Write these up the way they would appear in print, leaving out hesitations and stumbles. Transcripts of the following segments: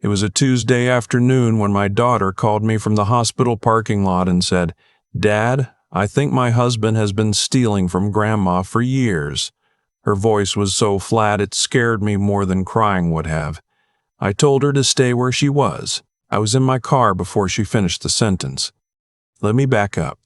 It was a Tuesday afternoon when my daughter called me from the hospital parking lot and said, "Dad, I think my husband has been stealing from Grandma for years." Her voice was so flat it scared me more than crying would have. I told her to stay where she was. I was in my car before she finished the sentence. Let me back up.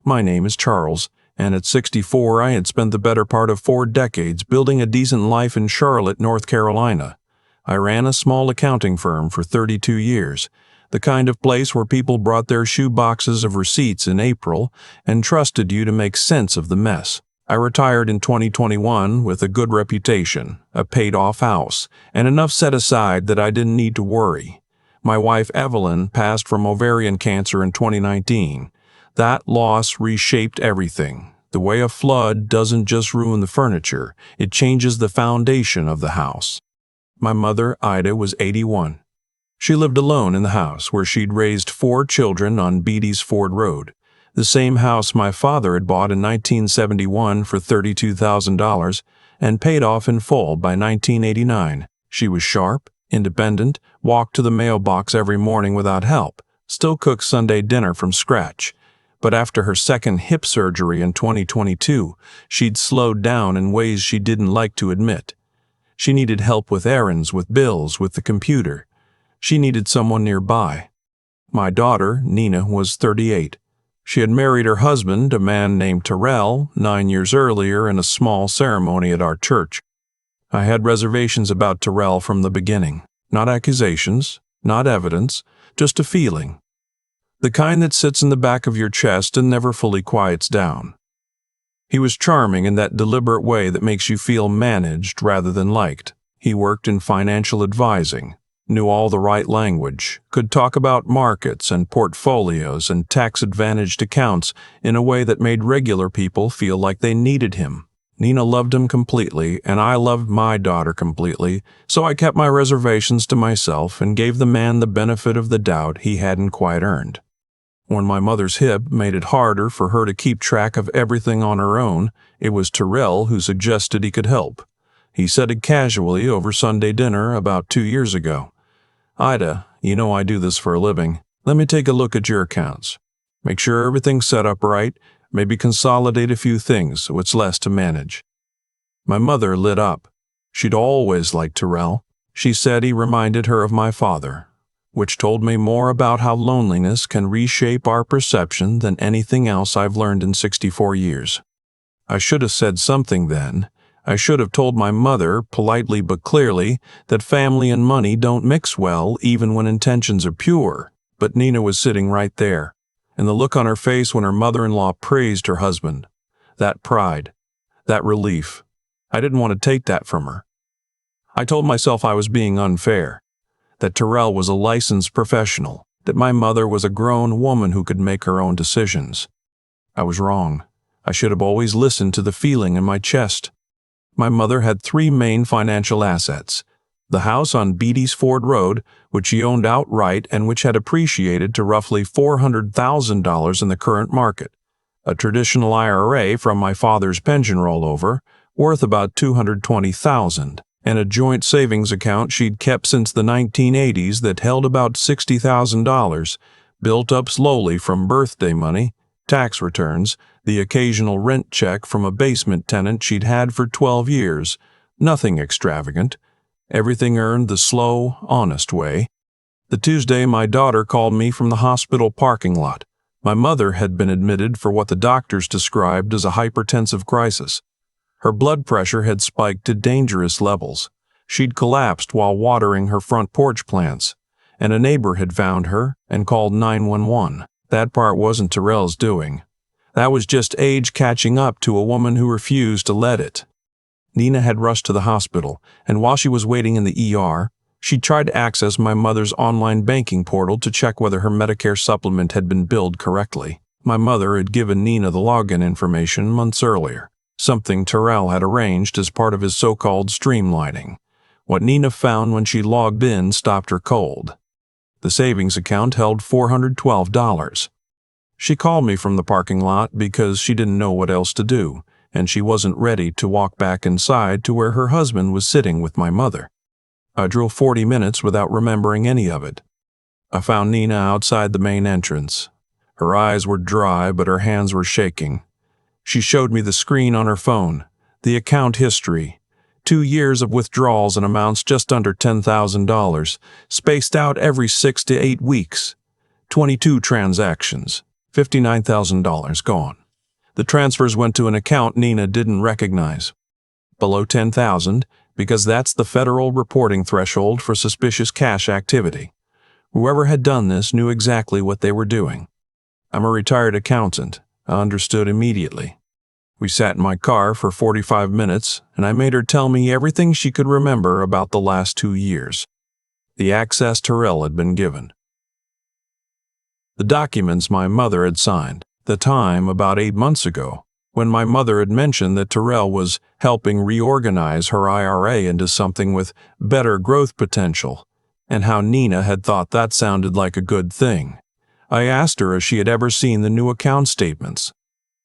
My name is Charles, and at 64 I had spent the better part of 4 decades building a decent life in Charlotte, North Carolina. I ran a small accounting firm for 32 years, the kind of place where people brought their shoe boxes of receipts in April and trusted you to make sense of the mess. I retired in 2021 with a good reputation, a paid-off house, and enough set aside that I didn't need to worry. My wife Evelyn passed from ovarian cancer in 2019. That loss reshaped everything. The way a flood doesn't just ruin the furniture, it changes the foundation of the house. My mother, Ida, was 81. She lived alone in the house where she'd raised 4 children on Beatty's Ford Road, the same house my father had bought in 1971 for $32,000 and paid off in full by 1989. She was sharp, independent, walked to the mailbox every morning without help, still cooked Sunday dinner from scratch. But after her second hip surgery in 2022, she'd slowed down in ways she didn't like to admit. She needed help with errands, with bills, with the computer. She needed someone nearby. My daughter, Nina, was 38. She had married her husband, a man named Terrell, 9 years earlier in a small ceremony at our church. I had reservations about Terrell from the beginning. Not accusations, not evidence, just a feeling. The kind that sits in the back of your chest and never fully quiets down. He was charming in that deliberate way that makes you feel managed rather than liked. He worked in financial advising, knew all the right language, could talk about markets and portfolios and tax-advantaged accounts in a way that made regular people feel like they needed him. Nina loved him completely, and I loved my daughter completely, so I kept my reservations to myself and gave the man the benefit of the doubt he hadn't quite earned. When my mother's hip made it harder for her to keep track of everything on her own, it was Terrell who suggested he could help. He said it casually over Sunday dinner about 2 years ago. "Ida, you know I do this for a living. Let me take a look at your accounts. Make sure everything's set up right, maybe consolidate a few things so it's less to manage." My mother lit up. She'd always liked Terrell. She said he reminded her of my father, which told me more about how loneliness can reshape our perception than anything else I've learned in 64 years. I should have said something then. I should have told my mother, politely but clearly, that family and money don't mix well even when intentions are pure. But Nina was sitting right there, and the look on her face when her mother-in-law praised her husband. That pride, that relief. I didn't want to take that from her. I told myself I was being unfair, that Terrell was a licensed professional, that my mother was a grown woman who could make her own decisions. I was wrong. I should have always listened to the feeling in my chest. My mother had 3 main financial assets: the house on Beatty's Ford Road, which she owned outright and which had appreciated to roughly $400,000 in the current market, a traditional IRA from my father's pension rollover, worth about $220,000, and a joint savings account she'd kept since the 1980s that held about $60,000, built up slowly from birthday money, tax returns, the occasional rent check from a basement tenant she'd had for 12 years. Nothing extravagant. Everything earned the slow, honest way. The Tuesday my daughter called me from the hospital parking lot. My mother had been admitted for what the doctors described as a hypertensive crisis. Her blood pressure had spiked to dangerous levels. She'd collapsed while watering her front porch plants, and a neighbor had found her and called 911. That part wasn't Terrell's doing. That was just age catching up to a woman who refused to let it. Nina had rushed to the hospital, and while she was waiting in the ER, she tried to access my mother's online banking portal to check whether her Medicare supplement had been billed correctly. My mother had given Nina the login information months earlier, something Terrell had arranged as part of his so-called streamlining. What Nina found when she logged in stopped her cold. The savings account held $412. She called me from the parking lot because she didn't know what else to do, and she wasn't ready to walk back inside to where her husband was sitting with my mother. I drove 40 minutes without remembering any of it. I found Nina outside the main entrance. Her eyes were dry, but her hands were shaking. She showed me the screen on her phone, the account history, 2 years of withdrawals and amounts just under $10,000, spaced out every 6 to 8 weeks. 22 transactions, $59,000 gone. The transfers went to an account Nina didn't recognize. Below $10,000, because that's the federal reporting threshold for suspicious cash activity. Whoever had done this knew exactly what they were doing. I'm a retired accountant. I understood immediately. We sat in my car for 45 minutes, and I made her tell me everything she could remember about the last 2 years. The access Terrell had been given. The documents my mother had signed, the time about 8 months ago, when my mother had mentioned that Terrell was helping reorganize her IRA into something with better growth potential, and how Nina had thought that sounded like a good thing. I asked her if she had ever seen the new account statements.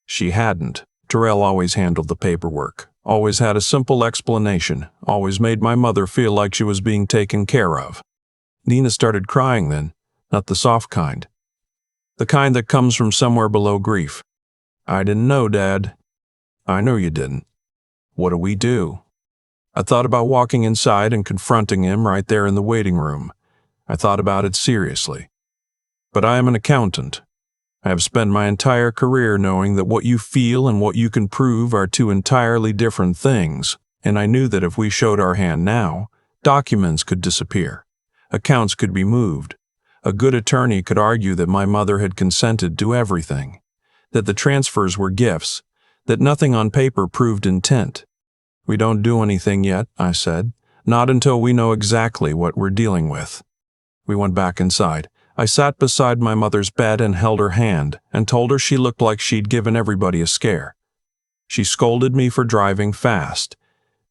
She hadn't. Terrell always handled the paperwork, always had a simple explanation, always made my mother feel like she was being taken care of. Nina started crying then, not the soft kind. The kind that comes from somewhere below grief. I didn't know, Dad. I know you didn't. What do we do? I thought about walking inside and confronting him right there in the waiting room. I thought about it seriously. But I am an accountant. I have spent my entire career knowing that what you feel and what you can prove are two entirely different things, and I knew that if we showed our hand now, documents could disappear. Accounts could be moved. A good attorney could argue that my mother had consented to everything, that the transfers were gifts, that nothing on paper proved intent. We don't do anything yet, I said, not until we know exactly what we're dealing with. We went back inside. I sat beside my mother's bed and held her hand and told her she looked like she'd given everybody a scare. She scolded me for driving fast,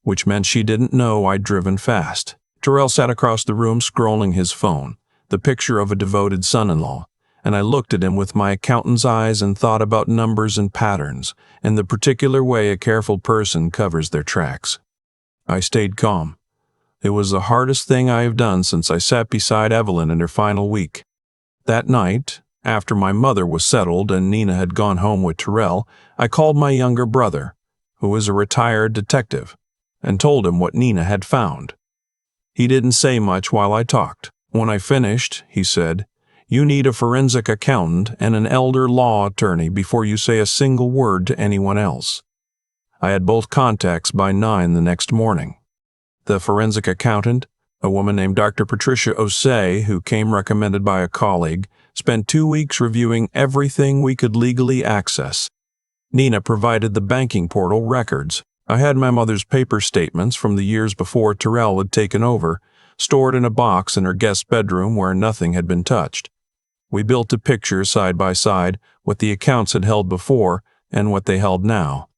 which meant she didn't know I'd driven fast. Terrell sat across the room scrolling his phone, the picture of a devoted son-in-law, and I looked at him with my accountant's eyes and thought about numbers and patterns and the particular way a careful person covers their tracks. I stayed calm. It was the hardest thing I have done since I sat beside Evelyn in her final week. That night, after my mother was settled and Nina had gone home with Terrell, I called my younger brother, who was a retired detective, and told him what Nina had found. He didn't say much while I talked. When I finished, he said, "You need a forensic accountant and an elder law attorney before you say a single word to anyone else." I had both contacts by 9 the next morning. The forensic accountant, a woman named Dr. Patricia Osei, who came recommended by a colleague, spent 2 weeks reviewing everything we could legally access. Nina provided the banking portal records. I had my mother's paper statements from the years before Terrell had taken over, stored in a box in her guest bedroom where nothing had been touched. We built a picture side by side, what the accounts had held before and what they held now.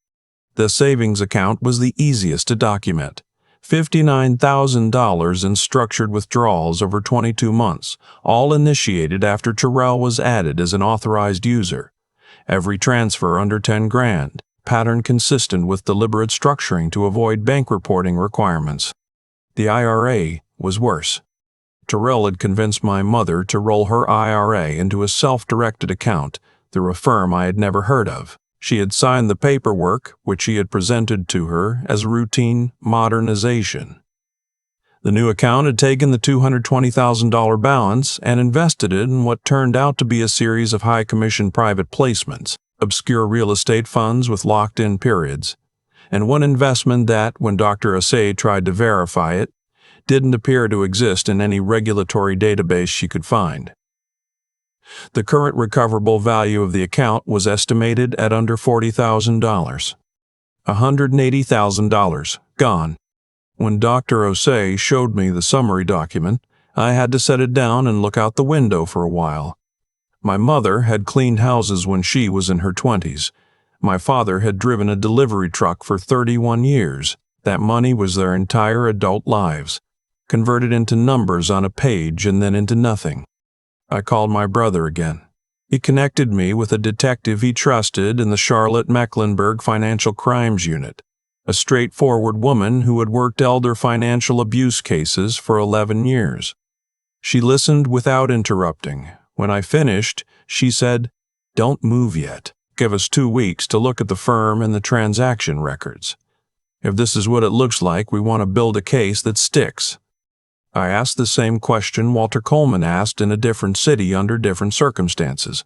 The savings account was the easiest to document. $59,000 in structured withdrawals over 22 months, all initiated after Terrell was added as an authorized user. Every transfer under 10 grand, pattern consistent with deliberate structuring to avoid bank reporting requirements. The IRA was worse. Terrell had convinced my mother to roll her IRA into a self-directed account through a firm I had never heard of. She had signed the paperwork, which he had presented to her as routine modernization. The new account had taken the $220,000 balance and invested it in what turned out to be a series of high-commission private placements, obscure real estate funds with locked-in periods, and one investment that, when Dr. Osei tried to verify it, didn't appear to exist in any regulatory database she could find. The current recoverable value of the account was estimated at under $40,000. $180,000 gone. When Dr. Osei showed me the summary document, I had to set it down and look out the window for a while. My mother had cleaned houses when she was in her 20s. My father had driven a delivery truck for 31 years. That money was their entire adult lives, converted into numbers on a page and then into nothing. I called my brother again. He connected me with a detective he trusted in the Charlotte-Mecklenburg Financial Crimes Unit, a straightforward woman who had worked elder financial abuse cases for 11 years. She listened without interrupting. When I finished, she said, "Don't move yet. Give us 2 weeks to look at the firm and the transaction records. If this is what it looks like, we want to build a case that sticks." I asked the same question Walter Coleman asked in a different city under different circumstances.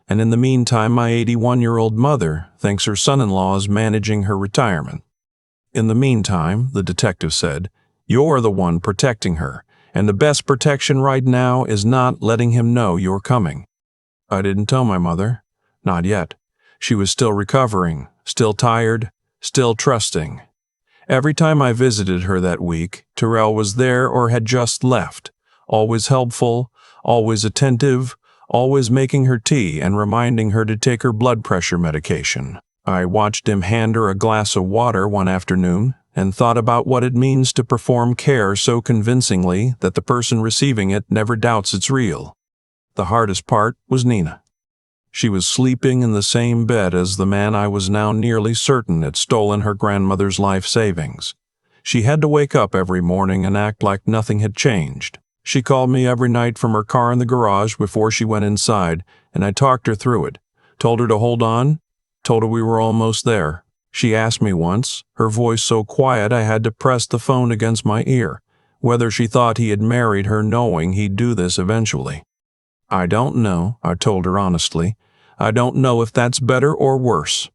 And in the meantime, my 81-year-old mother thinks her son-in-law is managing her retirement. In the meantime, the detective said, "You're the one protecting her, and the best protection right now is not letting him know you're coming." I didn't tell my mother. Not yet. She was still recovering, still tired, still trusting. Every time I visited her that week, Terrell was there or had just left, always helpful, always attentive, always making her tea and reminding her to take her blood pressure medication. I watched him hand her a glass of water one afternoon and thought about what it means to perform care so convincingly that the person receiving it never doubts it's real. The hardest part was Nina. She was sleeping in the same bed as the man I was now nearly certain had stolen her grandmother's life savings. She had to wake up every morning and act like nothing had changed. She called me every night from her car in the garage before she went inside, and I talked her through it, told her to hold on, told her we were almost there. She asked me once, her voice so quiet I had to press the phone against my ear, whether she thought he had married her knowing he'd do this eventually. "I don't know," I told her honestly. "I don't know if that's better or worse."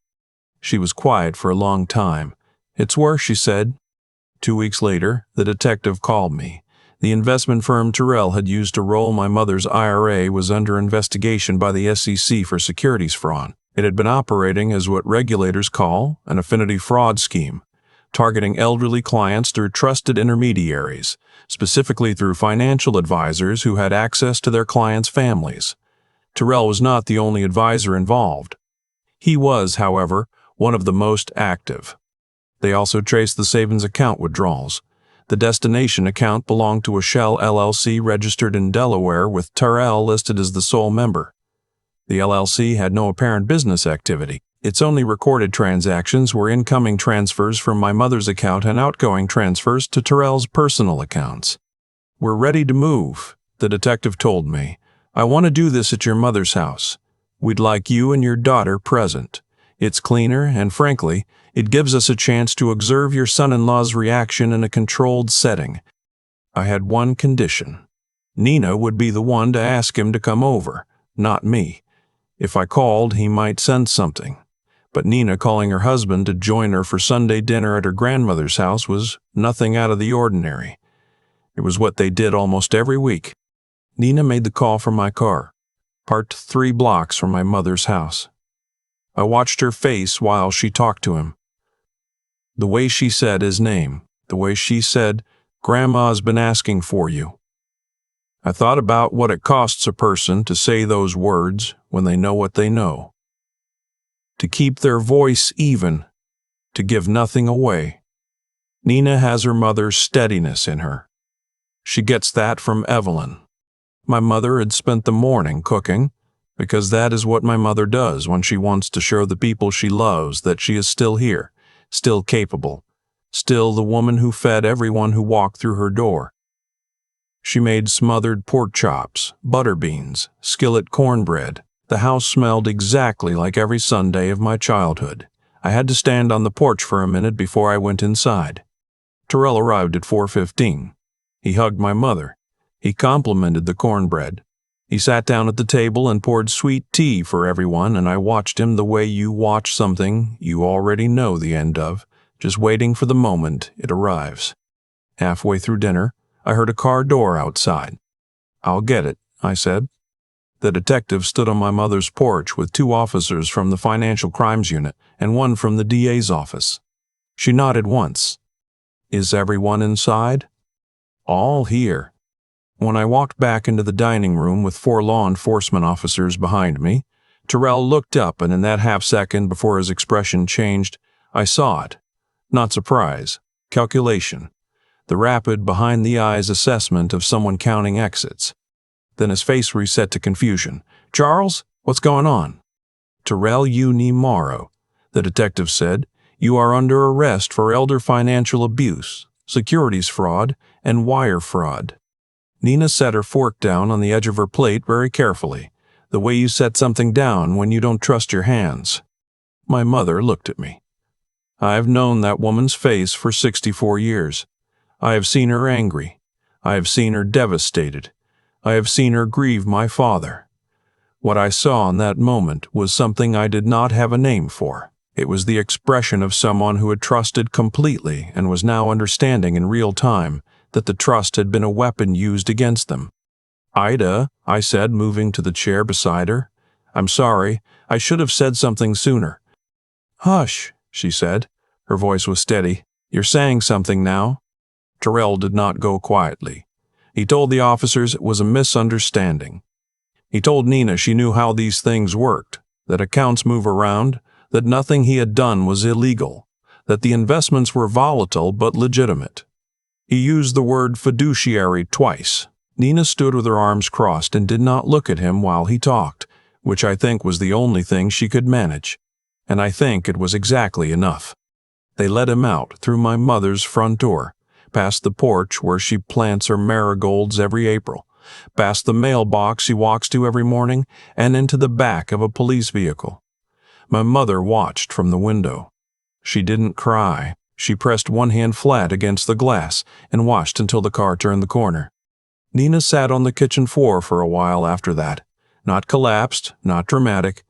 She was quiet for a long time. "It's worse," she said. 2 weeks later, the detective called me. The investment firm Terrell had used to roll my mother's IRA was under investigation by the SEC for securities fraud. It had been operating as what regulators call an affinity fraud scheme, targeting elderly clients through trusted intermediaries, specifically through financial advisors who had access to their clients' families. Terrell was not the only advisor involved. He was, however, one of the most active. They also traced the savings account withdrawals. The destination account belonged to a Shell LLC registered in Delaware with Terrell listed as the sole member. The LLC had no apparent business activity. Its only recorded transactions were incoming transfers from my mother's account and outgoing transfers to Terrell's personal accounts. "We're ready to move," the detective told me. "I want to do this at your mother's house. We'd like you and your daughter present. It's cleaner, and frankly, it gives us a chance to observe your son-in-law's reaction in a controlled setting." I had one condition. Nina would be the one to ask him to come over, not me. If I called, he might sense something. But Nina calling her husband to join her for Sunday dinner at her grandmother's house was nothing out of the ordinary. It was what they did almost every week. Nina made the call from my car, parked 3 blocks from my mother's house. I watched her face while she talked to him. The way she said his name, the way she said, "Grandma's been asking for you." I thought about what it costs a person to say those words when they know what they know. To keep their voice even, to give nothing away. Nina has her mother's steadiness in her. She gets that from Evelyn. My mother had spent the morning cooking, because that is what my mother does when she wants to show the people she loves that she is still here, still capable, still the woman who fed everyone who walked through her door. She made smothered pork chops, butter beans, skillet cornbread. The house smelled exactly like every Sunday of my childhood. I had to stand on the porch for a minute before I went inside. Terrell arrived at 4:15. He hugged my mother. He complimented the cornbread. He sat down at the table and poured sweet tea for everyone, and I watched him the way you watch something you already know the end of, just waiting for the moment it arrives. Halfway through dinner, I heard a car door outside. "I'll get it," I said. The detective stood on my mother's porch with 2 officers from the Financial Crimes Unit and 1 from the DA's office. She nodded once. "Is everyone inside?" "All here." When I walked back into the dining room with 4 law enforcement officers behind me, Terrell looked up, and in that half second before his expression changed, I saw it. Not surprise, calculation. The rapid, behind-the-eyes assessment of someone counting exits. Then his face reset to confusion. "Charles, what's going on?" "Terrell Morrow," the detective said. You are under arrest for elder financial abuse, securities fraud, and wire fraud." Nina set her fork down on the edge of her plate very carefully, the way you set something down when you don't trust your hands. My mother looked at me. I have known that woman's face for 64 years. I have seen her angry. I have seen her devastated. I have seen her grieve my father. What I saw in that moment was something I did not have a name for. It was the expression of someone who had trusted completely and was now understanding in real time that the trust had been a weapon used against them. "Ida," I said, moving to the chair beside her. "I'm sorry. I should have said something sooner." "Hush," she said. Her voice was steady. "You're saying something now." Terrell did not go quietly. He told the officers it was a misunderstanding. He told Nina she knew how these things worked, that accounts move around, that nothing he had done was illegal, that the investments were volatile but legitimate. He used the word fiduciary twice. Nina stood with her arms crossed and did not look at him while he talked, which I think was the only thing she could manage. And I think it was exactly enough. They let him out through my mother's front door, past the porch where she plants her marigolds every April, past the mailbox she walks to every morning, and into the back of a police vehicle. My mother watched from the window. She didn't cry. She pressed one hand flat against the glass and watched until the car turned the corner. Nina sat on the kitchen floor for a while after that, not collapsed, not dramatic,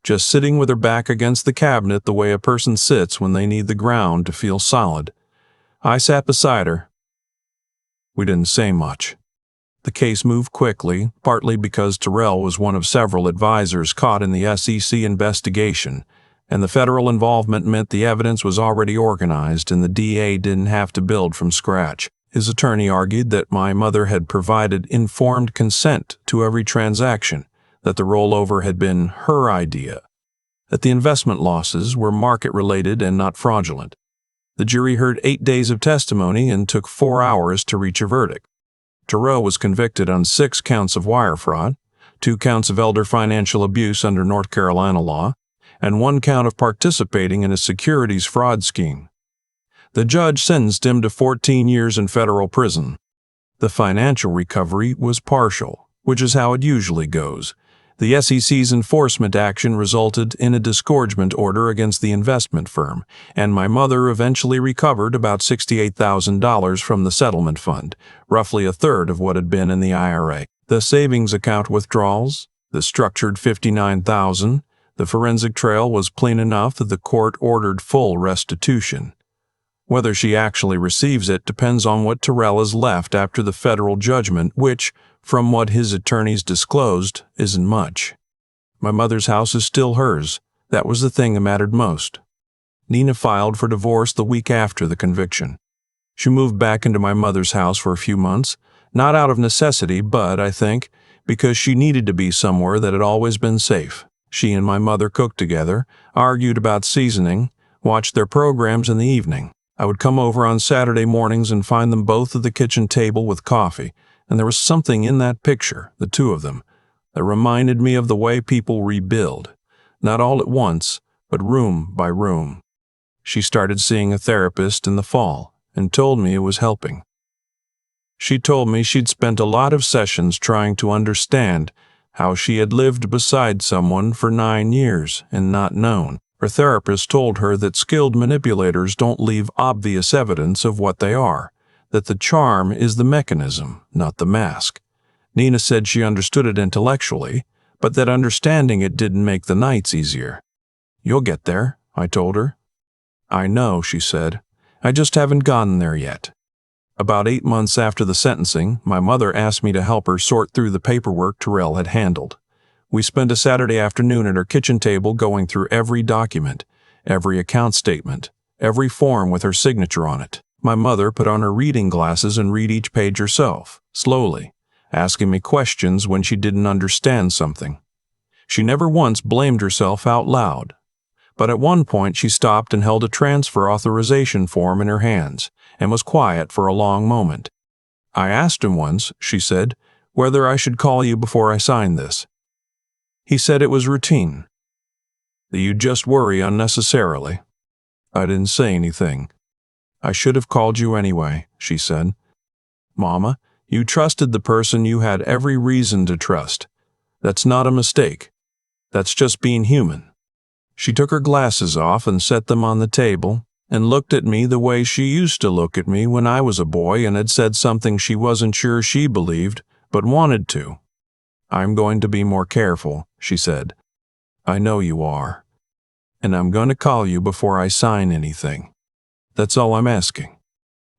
just sitting with her back against the cabinet the way a person sits when they need the ground to feel solid. I sat beside her. We didn't say much. The case moved quickly, partly because Terrell was one of several advisors caught in the SEC investigation, and the federal involvement meant the evidence was already organized and the DA didn't have to build from scratch. His attorney argued that my mother had provided informed consent to every transaction, that the rollover had been her idea, that the investment losses were market-related and not fraudulent. The jury heard 8 days of testimony and took 4 hours to reach a verdict. Terrell was convicted on 6 counts of wire fraud, 2 counts of elder financial abuse under North Carolina law, and 1 count of participating in a securities fraud scheme. The judge sentenced him to 14 years in federal prison. The financial recovery was partial, which is how it usually goes. The SEC's enforcement action resulted in a disgorgement order against the investment firm, and my mother eventually recovered about $68,000 from the settlement fund, roughly a third of what had been in the IRA. The savings account withdrawals, the structured $59,000, the forensic trail was clean enough that the court ordered full restitution. Whether she actually receives it depends on what Terrell is left after the federal judgment, which, from what his attorneys disclosed, isn't much. My mother's house is still hers. That was the thing that mattered most. Nina filed for divorce the week after the conviction. She moved back into my mother's house for a few months, not out of necessity, but, I think, because she needed to be somewhere that had always been safe. She and my mother cooked together, argued about seasoning, watched their programs in the evening. I would come over on Saturday mornings and find them both at the kitchen table with coffee, and there was something in that picture, the two of them, that reminded me of the way people rebuild, not all at once, but room by room. She started seeing a therapist in the fall and told me it was helping. She told me she'd spent a lot of sessions trying to understand how she had lived beside someone for 9 years and not known. Her therapist told her that skilled manipulators don't leave obvious evidence of what they are, that the charm is the mechanism, not the mask. Nina said she understood it intellectually, but that understanding it didn't make the nights easier. "You'll get there," I told her. "I know," she said. "I just haven't gotten there yet." About 8 months after the sentencing, my mother asked me to help her sort through the paperwork Terrell had handled. We spent a Saturday afternoon at her kitchen table going through every document, every account statement, every form with her signature on it. My mother put on her reading glasses and read each page herself, slowly, asking me questions when she didn't understand something. She never once blamed herself out loud, but at one point she stopped and held a transfer authorization form in her hands and was quiet for a long moment. "I asked him once," she said, "whether I should call you before I sign this. He said it was routine, that you just worry unnecessarily." I didn't say anything. I should have called you anyway, she said. Mama, you trusted the person you had every reason to trust. That's not a mistake. That's just being human. She took her glasses off and set them on the table and looked at me the way she used to look at me when I was a boy and had said something she wasn't sure she believed, but wanted to. I'm going to be more careful, she said. I know you are. And I'm going to call you before I sign anything. That's all I'm asking.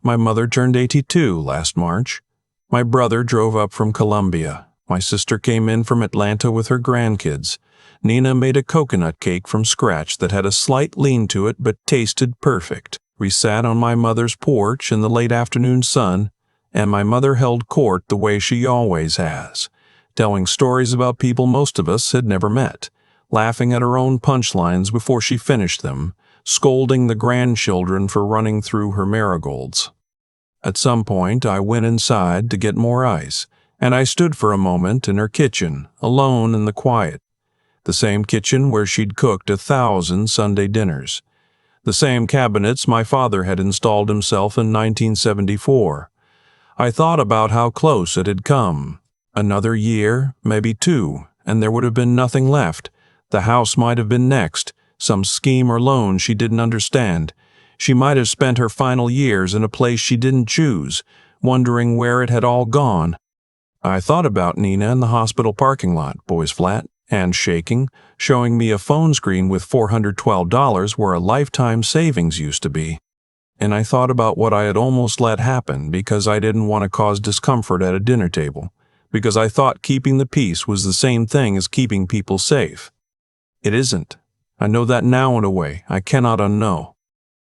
My mother turned 82 last March. My brother drove up from Colombia. My sister came in from Atlanta with her grandkids. Nina made a coconut cake from scratch that had a slight lean to it but tasted perfect. We sat on my mother's porch in the late afternoon sun, and my mother held court the way she always has, telling stories about people most of us had never met, laughing at her own punchlines before she finished them, scolding the grandchildren for running through her marigolds. At some point, I went inside to get more ice, and I stood for a moment in her kitchen, alone in the quiet. The same kitchen where she'd cooked 1,000 Sunday dinners. The same cabinets my father had installed himself in 1974. I thought about how close it had come. Another year, maybe 2, and there would have been nothing left. The house might have been next, some scheme or loan she didn't understand. She might have spent her final years in a place she didn't choose, wondering where it had all gone. I thought about Nina in the hospital parking lot, boys flat, and shaking, showing me a phone screen with $412 where a lifetime savings used to be. And I thought about what I had almost let happen because I didn't want to cause discomfort at a dinner table, because I thought keeping the peace was the same thing as keeping people safe. It isn't. I know that now in a way I cannot unknow.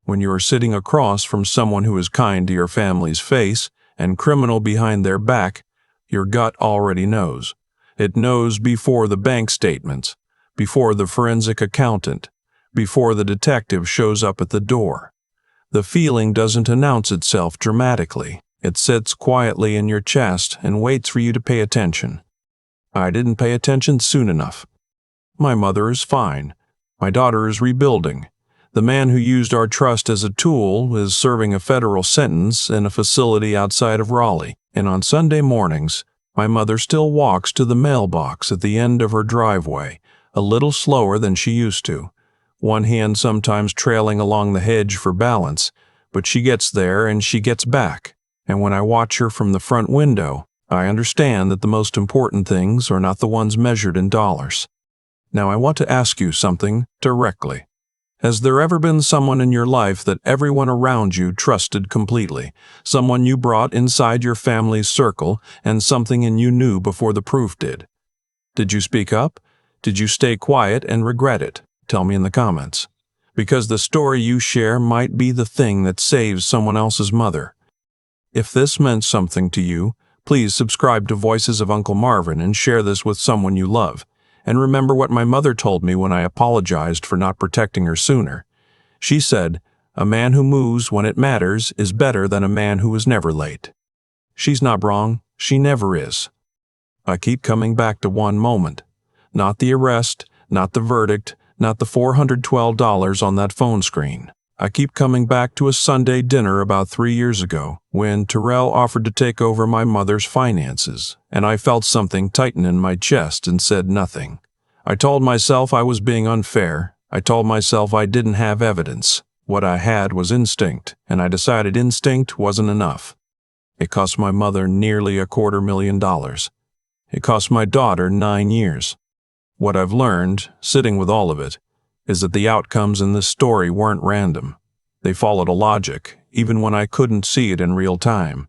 When you are sitting across from someone who is kind to your family's face and criminal behind their back, your gut already knows. It knows before the bank statements, before the forensic accountant, before the detective shows up at the door. The feeling doesn't announce itself dramatically. It sits quietly in your chest and waits for you to pay attention. I didn't pay attention soon enough. My mother is fine. My daughter is rebuilding. The man who used our trust as a tool is serving a federal sentence in a facility outside of Raleigh. And on Sunday mornings, my mother still walks to the mailbox at the end of her driveway, a little slower than she used to, one hand sometimes trailing along the hedge for balance, but she gets there and she gets back. And when I watch her from the front window, I understand that the most important things are not the ones measured in dollars. Now I want to ask you something directly. Has there ever been someone in your life that everyone around you trusted completely, someone you brought inside your family's circle, and something in you knew before the proof did? Did you speak up? Did you stay quiet and regret it? Tell me in the comments. Because the story you share might be the thing that saves someone else's mother. If this meant something to you, please subscribe to Voices of Uncle Marvin and share this with someone you love. And remember what my mother told me when I apologized for not protecting her sooner. She said, "A man who moves when it matters is better than a man who is never late." She's not wrong. She never is. I keep coming back to one moment. Not the arrest, not the verdict, not the $412 on that phone screen. I keep coming back to a Sunday dinner about 3 years ago when Terrell offered to take over my mother's finances, and I felt something tighten in my chest and said nothing. I told myself I was being unfair. I told myself I didn't have evidence. What I had was instinct, and I decided instinct wasn't enough. It cost my mother nearly $250,000. It cost my daughter 9 years. What I've learned, sitting with all of it, is that the outcomes in this story weren't random. They followed a logic, even when I couldn't see it in real time.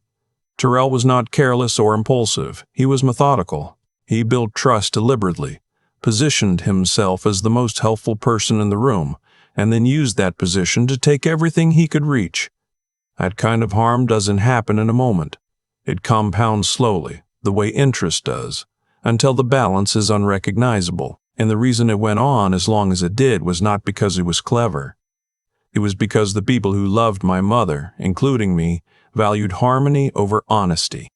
Terrell was not careless or impulsive. He was methodical. He built trust deliberately, positioned himself as the most helpful person in the room, and then used that position to take everything he could reach. That kind of harm doesn't happen in a moment. It compounds slowly, the way interest does, until the balance is unrecognizable. And the reason it went on as long as it did was not because it was clever. It was because the people who loved my mother, including me, valued harmony over honesty.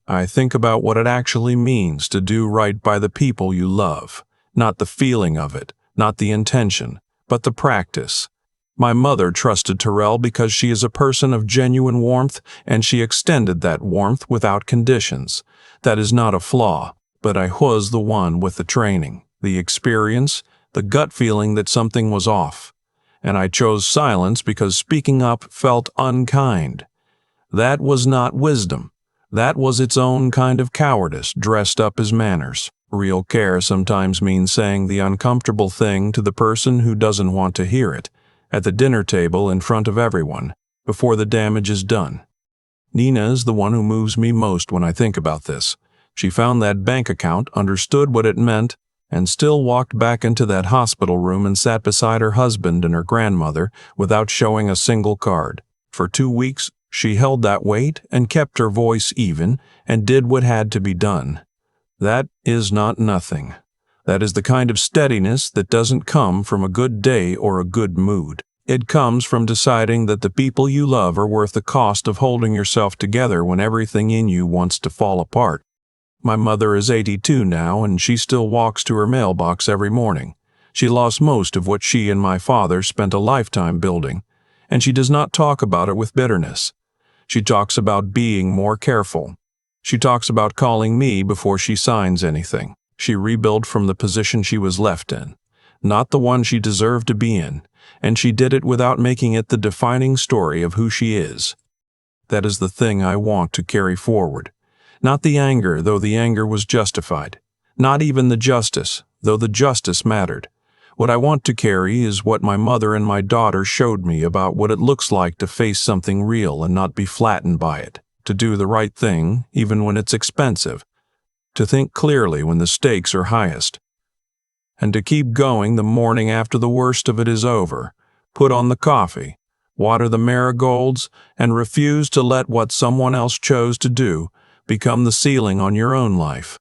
I think about what it actually means to do right by the people you love. Not the feeling of it, not the intention, but the practice. My mother trusted Terrell because she is a person of genuine warmth, and she extended that warmth without conditions. That is not a flaw, but I was the one with the training, the experience, the gut feeling that something was off. And I chose silence because speaking up felt unkind. That was not wisdom. That was its own kind of cowardice dressed up as manners. Real care sometimes means saying the uncomfortable thing to the person who doesn't want to hear it, at the dinner table in front of everyone, before the damage is done. Nina is the one who moves me most when I think about this. She found that bank account, understood what it meant, and still walked back into that hospital room and sat beside her husband and her grandmother without showing a single card. For 2 weeks, she held that weight and kept her voice even and did what had to be done. That is not nothing. That is the kind of steadiness that doesn't come from a good day or a good mood. It comes from deciding that the people you love are worth the cost of holding yourself together when everything in you wants to fall apart. My mother is 82 now, and she still walks to her mailbox every morning. She lost most of what she and my father spent a lifetime building, and she does not talk about it with bitterness. She talks about being more careful. She talks about calling me before she signs anything. She rebuilt from the position she was left in, not the one she deserved to be in, and she did it without making it the defining story of who she is. That is the thing I want to carry forward. Not the anger, though the anger was justified. Not even the justice, though the justice mattered. What I want to carry is what my mother and my daughter showed me about what it looks like to face something real and not be flattened by it, to do the right thing even when it's expensive, to think clearly when the stakes are highest, and to keep going the morning after the worst of it is over, put on the coffee, water the marigolds, and refuse to let what someone else chose to do become the ceiling on your own life.